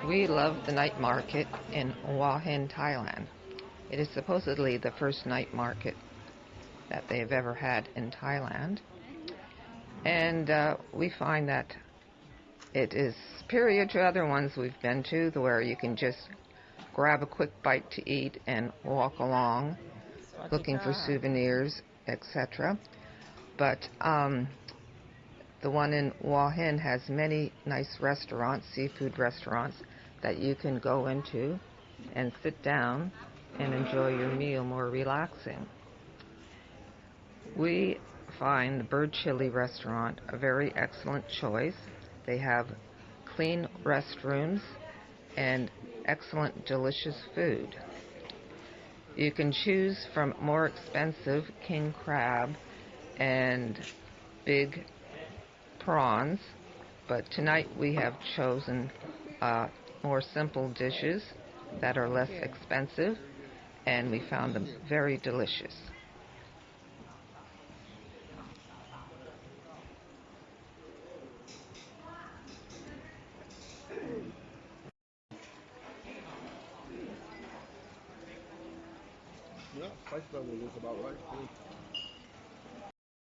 We love the night market in Hua Hin, Thailand. It is supposedly the first night market that they have ever had in Thailand. And we find that it is superior to other ones we've been to, where you can just grab a quick bite to eat and walk along looking for souvenirs, etc. But the one in Hua Hin has many nice restaurants, seafood restaurants, that you can go into and sit down and enjoy your meal more relaxing. We find the Bird Chili restaurant a very excellent choice. They have clean restrooms and excellent, delicious food. You can choose from more expensive king crab and big prawns, but tonight we have chosen more simple dishes that are less expensive, and we found them very delicious. Yeah, spice level is about right too.